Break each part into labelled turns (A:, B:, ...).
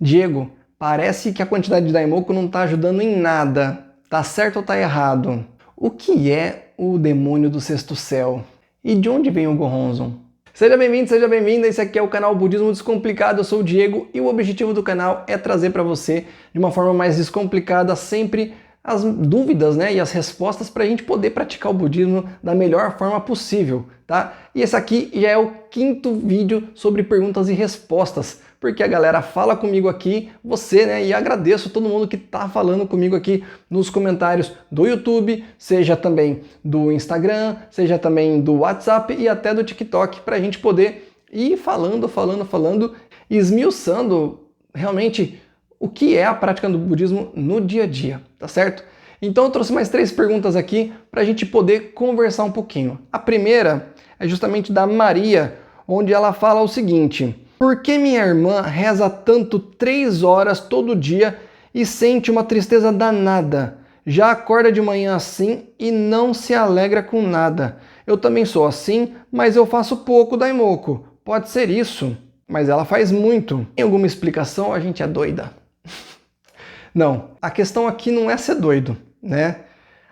A: Diego, parece que a quantidade de Daimoku não está ajudando em nada. Tá certo ou tá errado? O que é o demônio do sexto céu? E de onde vem o Gohonzon? Seja bem-vindo, seja bem-vinda. Esse aqui é o canal Budismo Descomplicado. Eu sou o Diego e o objetivo do canal é trazer para você, de uma forma mais descomplicada, sempre as dúvidas, né, e as respostas para a gente poder praticar o budismo da melhor forma possível, tá? E esse aqui já é o quinto vídeo sobre perguntas e respostas, porque a galera fala comigo aqui, você, né, e agradeço todo mundo que tá falando comigo aqui nos comentários do YouTube, seja também do Instagram, seja também do WhatsApp e até do TikTok, para a gente poder ir falando, e esmiuçando realmente o que é a prática do budismo no dia a dia, tá certo? Então eu trouxe mais 3 perguntas aqui para a gente poder conversar um pouquinho. A primeira é justamente da Maria, onde ela fala o seguinte: por que minha irmã reza tanto 3 horas todo dia e sente uma tristeza danada? Já acorda de manhã assim e não se alegra com nada. Eu também sou assim, mas eu faço pouco Daimoku. Pode ser isso, mas ela faz muito. Tem alguma explicação? A gente é doida. Não, a questão aqui não é ser doido, né?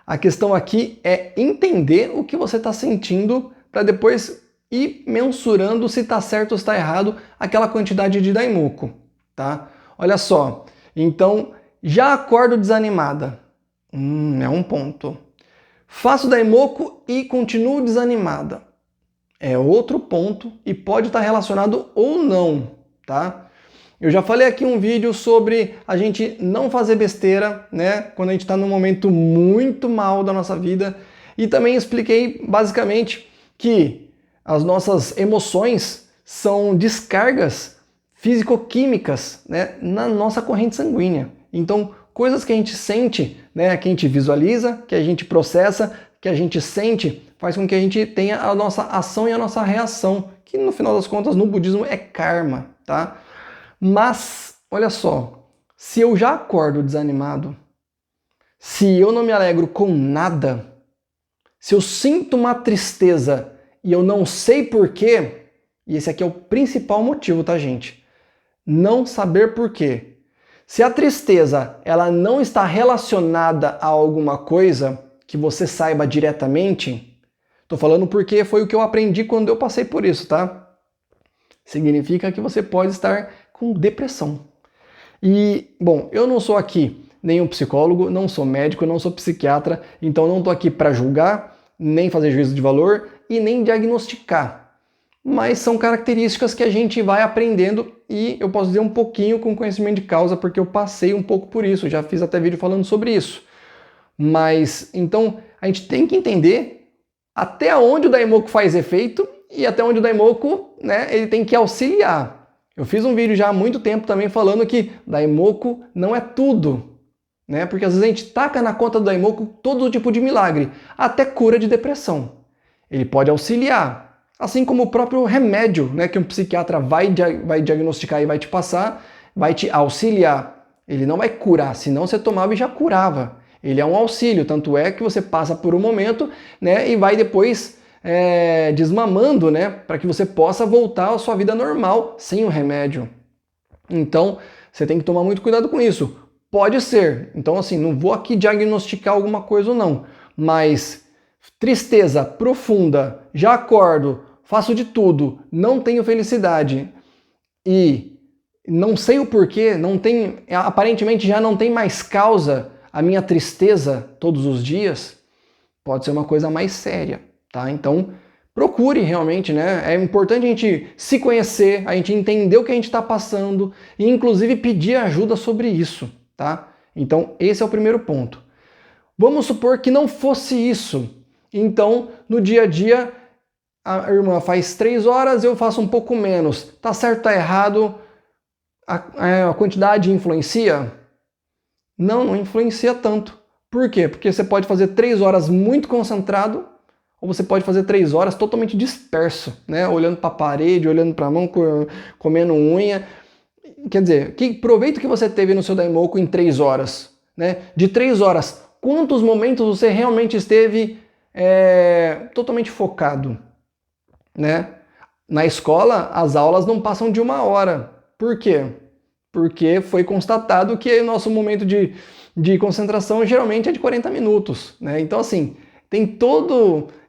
A: A questão aqui é entender o que você está sentindo para depois ir mensurando se está certo ou está errado aquela quantidade de Daimoku, tá? Olha só, então já acordo desanimada. É um ponto. Faço Daimoku e continuo desanimada. É outro ponto e pode estar relacionado ou não, tá? Eu já falei aqui um vídeo sobre a gente não fazer besteira, né? Quando a gente está num momento muito mal da nossa vida. E também expliquei basicamente que as nossas emoções são descargas físico-químicas, né, na nossa corrente sanguínea. Então, coisas que a gente sente, né, que a gente visualiza, que a gente processa, que a gente sente, faz com que a gente tenha a nossa ação e a nossa reação, que no final das contas no budismo é karma, tá? Mas, olha só, se eu já acordo desanimado, se eu não me alegro com nada, se eu sinto uma tristeza e eu não sei porquê, e esse aqui é o principal motivo, tá, gente? Não saber porquê. Se a tristeza ela não está relacionada a alguma coisa que você saiba diretamente, tô falando porque foi o que eu aprendi quando eu passei por isso, tá? Significa que você pode estar com depressão. E, bom, eu não sou aqui nenhum psicólogo, não sou médico, não sou psiquiatra, então não estou aqui para julgar, nem fazer juízo de valor e nem diagnosticar. Mas são características que a gente vai aprendendo e eu posso dizer um pouquinho com conhecimento de causa, porque eu passei um pouco por isso, já fiz até vídeo falando sobre isso. Mas, então, a gente tem que entender até onde o Daimoku faz efeito e até onde o Daimoku, né, ele tem que auxiliar. Eu fiz um vídeo já há muito tempo também falando que Daimoku não é tudo, né? Porque às vezes a gente taca na conta do Daimoku todo tipo de milagre, até cura de depressão. Ele pode auxiliar, assim como o próprio remédio, né, que um psiquiatra vai diagnosticar e vai te passar, vai te auxiliar. Ele não vai curar, senão você tomava e já curava. Ele é um auxílio, tanto é que você passa por um momento, né, e vai depois desmamando, né, para que você possa voltar à sua vida normal sem o remédio. Então, você tem que tomar muito cuidado com isso. Pode ser. Então, assim, não vou aqui diagnosticar alguma coisa ou não, mas tristeza profunda, já acordo, faço de tudo, não tenho felicidade e não sei o porquê, não tem, aparentemente já não tem mais causa a minha tristeza todos os dias, pode ser uma coisa mais séria. Tá? Então, procure realmente, né? É importante a gente se conhecer, a gente entender o que a gente está passando e, inclusive, pedir ajuda sobre isso, tá? Então, esse é o primeiro ponto. Vamos supor que não fosse isso. Então, no dia a dia, a irmã faz 3 horas, eu faço um pouco menos. Tá certo, tá errado? A quantidade influencia? Não, não influencia tanto. Por quê? Porque você pode fazer 3 horas muito concentrado, ou você pode fazer 3 horas totalmente disperso, né? Olhando para a parede, olhando para a mão, comendo unha. Quer dizer, que proveito que você teve no seu Daimoku em 3 horas? Né? De 3 horas, quantos momentos você realmente esteve totalmente focado? Né? Na escola, as aulas não passam de 1 hora. Por quê? porque foi constatado que o nosso momento de concentração geralmente é de 40 minutos, né? Então, assim, tem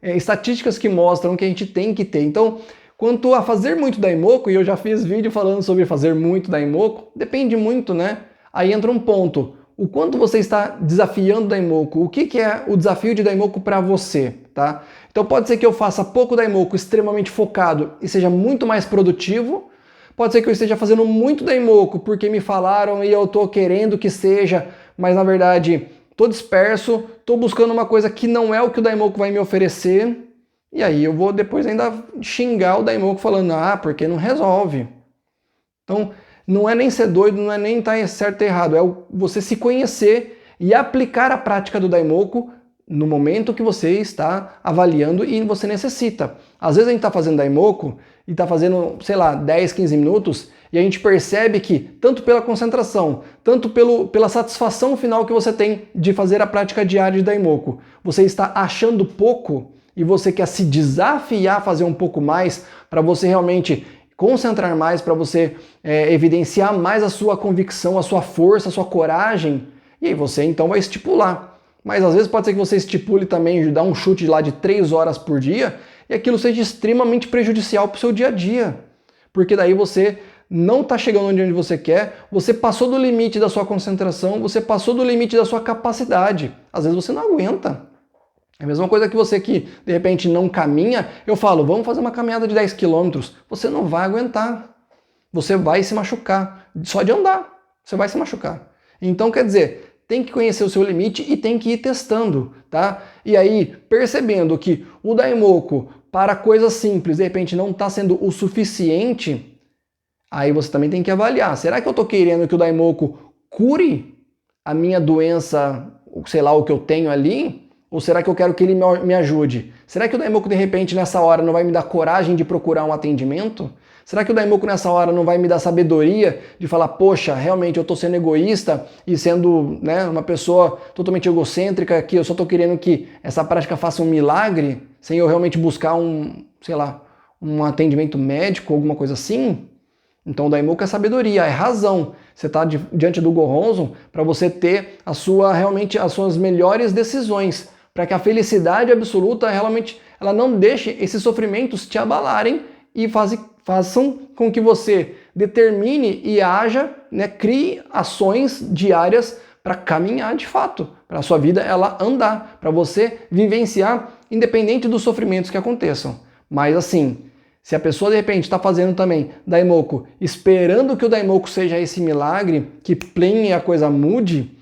A: estatísticas que mostram que a gente tem que ter. Então, quanto a fazer muito Daimoku, e eu já fiz vídeo falando sobre fazer muito Daimoku, depende muito, né? Aí entra um ponto. O quanto você está desafiando Daimoku? O que é o desafio de Daimoku para você, tá? Então pode ser que eu faça pouco Daimoku extremamente focado e seja muito mais produtivo. Pode ser que eu esteja fazendo muito Daimoku porque me falaram e eu estou querendo que seja, mas na verdade estou disperso, estou buscando uma coisa que não é o que o Daimoku vai me oferecer. E aí eu vou depois ainda xingar o Daimoku falando, porque não resolve. Então, não é nem ser doido, não é nem estar certo ou errado, é você se conhecer e aplicar a prática do Daimoku no momento que você está avaliando e você necessita. Às vezes a gente está fazendo Daimoku e está fazendo, sei lá, 10, 15 minutos e a gente percebe que, tanto pela concentração, tanto pela satisfação final que você tem de fazer a prática diária de Daimoku, você está achando pouco e você quer se desafiar a fazer um pouco mais para você realmente concentrar mais, para você evidenciar mais a sua convicção, a sua força, a sua coragem, e aí você então vai estipular. Mas às vezes pode ser que você estipule também, dar um chute lá de 3 horas por dia, e aquilo seja extremamente prejudicial para o seu dia a dia. Porque daí você não está chegando onde você quer, você passou do limite da sua concentração, você passou do limite da sua capacidade. Às vezes você não aguenta. É a mesma coisa que você que, de repente, não caminha, eu falo, vamos fazer uma caminhada de 10 quilômetros. Você não vai aguentar. Você vai se machucar. Só de andar, você vai se machucar. Então, quer dizer, tem que conhecer o seu limite e tem que ir testando, tá? E aí, percebendo que o Daimoku, para coisas simples, de repente, não está sendo o suficiente, aí você também tem que avaliar. Será que eu estou querendo que o Daimoku cure a minha doença, sei lá, o que eu tenho ali? Ou será que eu quero que ele me ajude? Será que o Daimoku, de repente, nessa hora não vai me dar coragem de procurar um atendimento? Será que o Daimoku, nessa hora, não vai me dar sabedoria de falar, poxa, realmente eu estou sendo egoísta e sendo, né, uma pessoa totalmente egocêntrica, que eu só estou querendo que essa prática faça um milagre, sem eu realmente buscar sei lá, um atendimento médico, alguma coisa assim? Então o Daimoku é sabedoria, é razão. Você está diante do Gohonzon para você ter realmente as suas melhores decisões, para que a felicidade absoluta realmente ela não deixe esses sofrimentos te abalarem e façam com que você determine e haja, né, crie ações diárias para caminhar de fato, para a sua vida ela andar, para você vivenciar independente dos sofrimentos que aconteçam. Mas assim, se a pessoa de repente está fazendo também Daimoku, esperando que o Daimoku seja esse milagre, que plene a coisa mude,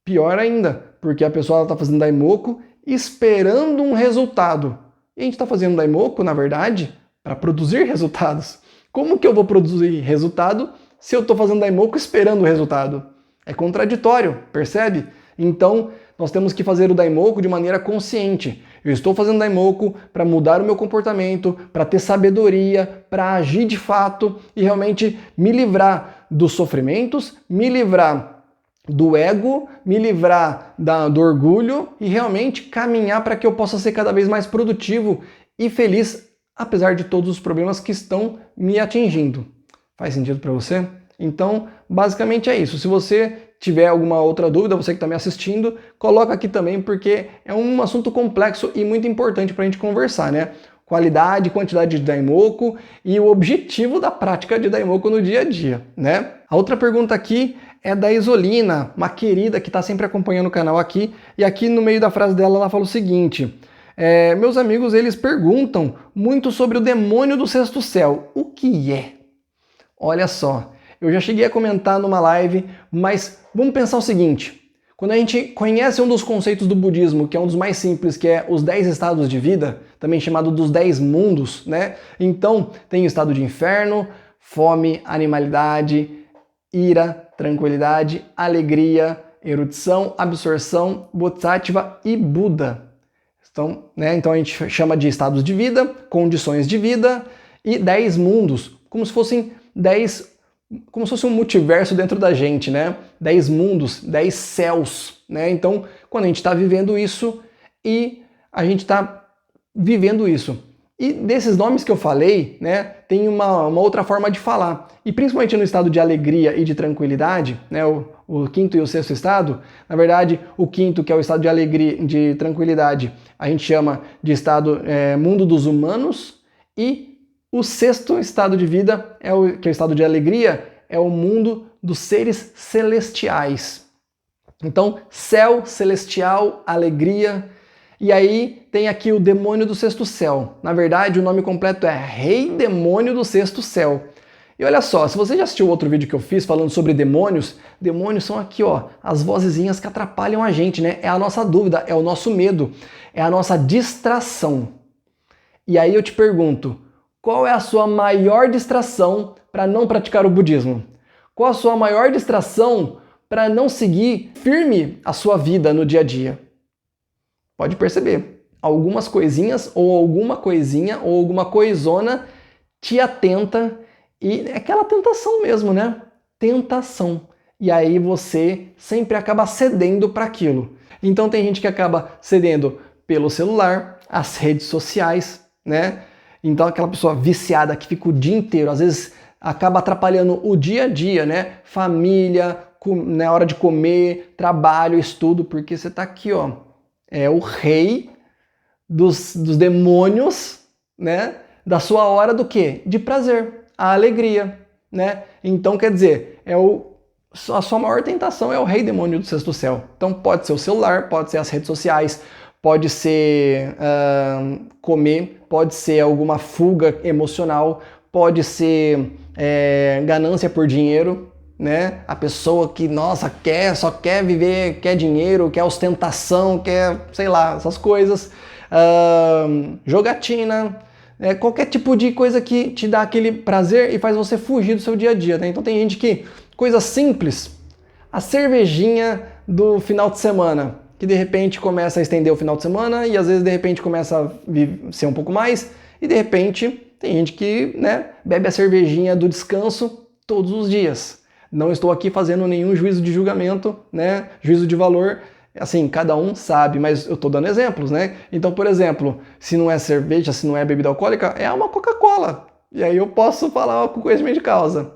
A: pior ainda, porque a pessoa está fazendo Daimoku esperando um resultado. E a gente está fazendo Daimoku, na verdade, para produzir resultados. Como que eu vou produzir resultado se eu estou fazendo Daimoku esperando o resultado? É contraditório, percebe? Então, nós temos que fazer o Daimoku de maneira consciente. Eu estou fazendo Daimoku para mudar o meu comportamento, para ter sabedoria, para agir de fato e realmente me livrar dos sofrimentos, me livrar do ego, me livrar do orgulho e realmente caminhar para que eu possa ser cada vez mais produtivo e feliz, apesar de todos os problemas que estão me atingindo. Faz sentido para você? Então, basicamente é isso. Se você tiver alguma outra dúvida, você que está me assistindo, coloca aqui também, porque é um assunto complexo e muito importante para a gente conversar, né? Qualidade, quantidade de Daimoku e o objetivo da prática de Daimoku no dia a dia, né? A outra pergunta aqui é da Isolina, uma querida que está sempre acompanhando o canal aqui, e aqui no meio da frase dela ela fala o seguinte: meus amigos, eles perguntam muito sobre o demônio do sexto céu. O que é? Olha só, eu já cheguei a comentar numa live, mas vamos pensar o seguinte. Quando a gente conhece um dos conceitos do budismo, que é um dos mais simples, que é os 10 estados de vida, também chamado dos 10 mundos, né? Então, tem o estado de inferno, fome, animalidade, ira, tranquilidade, alegria, erudição, absorção, bodhisattva e Buda. Então, então a gente chama de estados de vida, condições de vida e 10 mundos, como se fosse um multiverso dentro da gente, né? 10 mundos, 10 céus, né? Então, quando a gente está vivendo isso e a gente está vivendo isso. E desses nomes que eu falei, né, tem uma outra forma de falar. E principalmente no estado de alegria e de tranquilidade, né, o quinto e o sexto estado, na verdade, o quinto, que é o estado de alegria e de tranquilidade, a gente chama de estado mundo dos humanos, e o sexto estado de vida, que é o estado de alegria, é o mundo dos seres celestiais. Então, céu, celestial, alegria. E aí tem aqui o demônio do sexto céu. Na verdade, o nome completo é Rei Demônio do Sexto Céu. E olha só, se você já assistiu outro vídeo que eu fiz falando sobre demônios, demônios são aqui, ó, as vozezinhas que atrapalham a gente, né? É a nossa dúvida, é o nosso medo, é a nossa distração. E aí eu te pergunto, qual é a sua maior distração para não praticar o budismo? Qual a sua maior distração para não seguir firme a sua vida no dia a dia? Pode perceber, algumas coisinhas ou alguma coisinha ou alguma coisona te atenta e é aquela tentação mesmo, né? Tentação. E aí você sempre acaba cedendo para aquilo. Então tem gente que acaba cedendo pelo celular, as redes sociais, né? Então aquela pessoa viciada que fica o dia inteiro, às vezes acaba atrapalhando o dia a dia, né? Família, na hora de comer, trabalho, estudo, porque você tá aqui, ó. É o rei dos demônios, né? Da sua hora do quê? De prazer, a alegria, né? Então, quer dizer, a sua maior tentação é o rei demônio do sexto céu. Então, pode ser o celular, pode ser as redes sociais, pode ser comer, pode ser alguma fuga emocional, pode ser ganância por dinheiro, né? A pessoa que, nossa, só quer viver, quer dinheiro, quer ostentação, quer, sei lá, essas coisas. Jogatina, qualquer tipo de coisa que te dá aquele prazer e faz você fugir do seu dia a dia, né? Então tem gente que, coisa simples, a cervejinha do final de semana, que de repente começa a estender o final de semana e às vezes de repente começa a ser um pouco mais e de repente tem gente que, né, bebe a cervejinha do descanso todos os dias. Não estou aqui fazendo nenhum juízo de julgamento, né? Juízo de valor, assim, cada um sabe, mas eu estou dando exemplos, né? Então, por exemplo, se não é cerveja, se não é bebida alcoólica, é uma Coca-Cola. E aí eu posso falar com conhecimento de causa,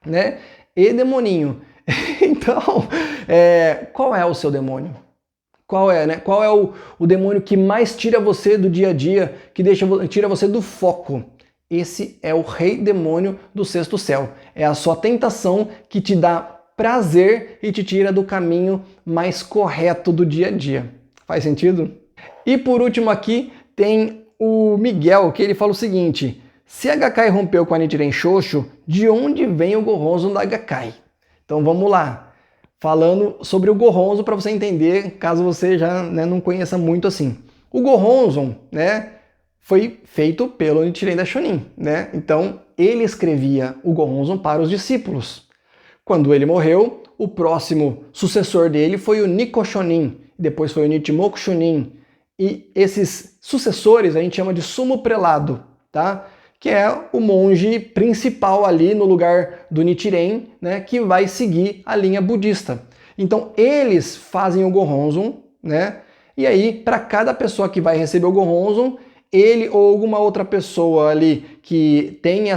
A: né? E demoninho. Então, qual é o seu demônio? Qual é, né? Qual é o demônio que mais tira você do dia a dia, que tira você do foco? Esse é o rei demônio do sexto céu. É a sua tentação que te dá prazer e te tira do caminho mais correto do dia a dia. Faz sentido? E por último aqui tem o Miguel, que ele fala o seguinte: se a Gakkai rompeu com a Nichiren Shoshu, de onde vem o Gohonzon da Gakkai? Então vamos lá. Falando sobre o Gohonzon para você entender, caso você já, né, não conheça muito assim. O Gohonzon, né, foi feito pelo Nichiren Daishonin, né? Então, ele escrevia o Gohonzon para os discípulos. Quando ele morreu, o próximo sucessor dele foi o Nikko Shonin, depois foi o Nichimoku Shonin. E esses sucessores a gente chama de sumo prelado, tá? Que é o monge principal ali no lugar do Nichiren, né? Que vai seguir a linha budista. Então, eles fazem o Gohonzon, né? E aí, para cada pessoa que vai receber o Gohonzon, ele ou alguma outra pessoa ali que tem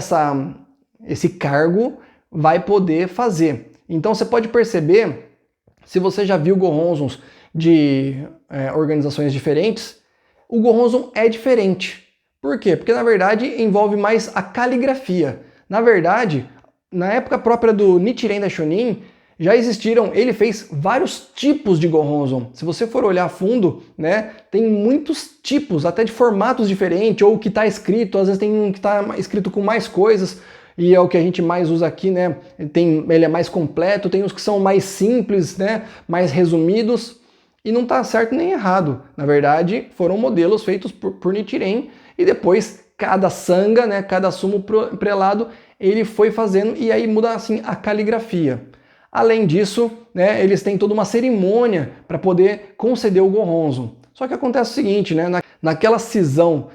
A: esse cargo vai poder fazer. Então você pode perceber, se você já viu Gohonzons de organizações diferentes, o Gohonzon é diferente. Por quê? Porque na verdade envolve mais a caligrafia. Na verdade, na época própria do Nichiren Daishonin, já existiram, ele fez vários tipos de Gohonzon. Se você for olhar a fundo, né, tem muitos tipos, até de formatos diferentes, ou o que está escrito, às vezes tem um que está escrito com mais coisas, e é o que a gente mais usa aqui, né? Ele é mais completo, tem os que são mais simples, né, mais resumidos, e não está certo nem errado. Na verdade, foram modelos feitos por Nichiren, e depois cada sangha, né, cada sumo prelado, ele foi fazendo, e aí muda assim a caligrafia. Além disso, né, eles têm toda uma cerimônia para poder conceder o Gohonzon. Só que acontece o seguinte, né, naquela cisão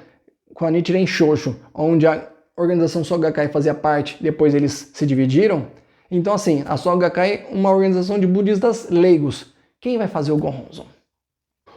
A: com a Nichiren Shoshu, onde a organização Soka Gakkai fazia parte, depois eles se dividiram. Então assim, a Soka Gakkai é uma organização de budistas leigos. Quem vai fazer o Gohonzon?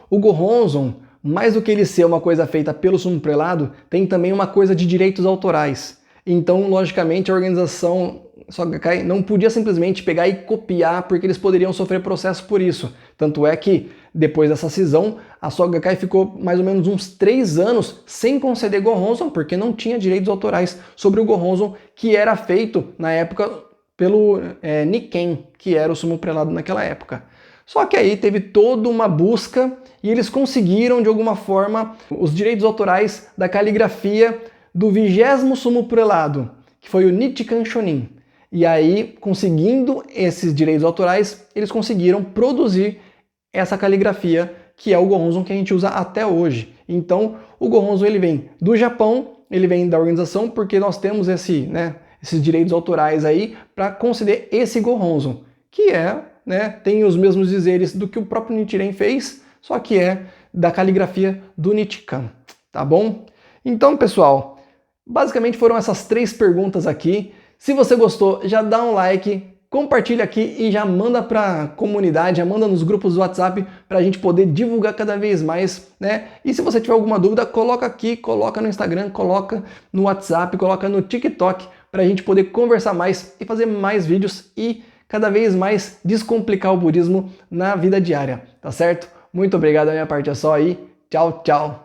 A: O Gohonzon mais do que ele ser uma coisa feita pelo sumo prelado, tem também uma coisa de direitos autorais. Então, logicamente, a organização Soka Gakkai não podia simplesmente pegar e copiar, porque eles poderiam sofrer processo por isso. Tanto é que, depois dessa cisão, a Soka Gakkai ficou mais ou menos uns 3 anos sem conceder Gohonzon, porque não tinha direitos autorais sobre o Gohonzon, que era feito, na época, pelo Niken, que era o sumo prelado naquela época. Só que aí teve toda uma busca e eles conseguiram, de alguma forma, os direitos autorais da caligrafia do 20º sumo prelado, que foi o Nichikan Shonin. E aí, conseguindo esses direitos autorais, eles conseguiram produzir essa caligrafia, que é o Gohonzon que a gente usa até hoje. Então, o Gohonzon ele vem do Japão, ele vem da organização, porque nós temos esses direitos autorais aí para conceder esse Gohonzon, que tem os mesmos dizeres do que o próprio Nichiren fez, só que é da caligrafia do Nichikan, tá bom? Então, pessoal, basicamente foram essas 3 perguntas aqui. Se você gostou, já dá um like, compartilha aqui e já manda para a comunidade, já manda nos grupos do WhatsApp para a gente poder divulgar cada vez mais, né? E se você tiver alguma dúvida, coloca aqui, coloca no Instagram, coloca no WhatsApp, coloca no TikTok para a gente poder conversar mais e fazer mais vídeos e cada vez mais descomplicar o budismo na vida diária, tá certo? Muito obrigado, a minha parte é só aí. Tchau, tchau!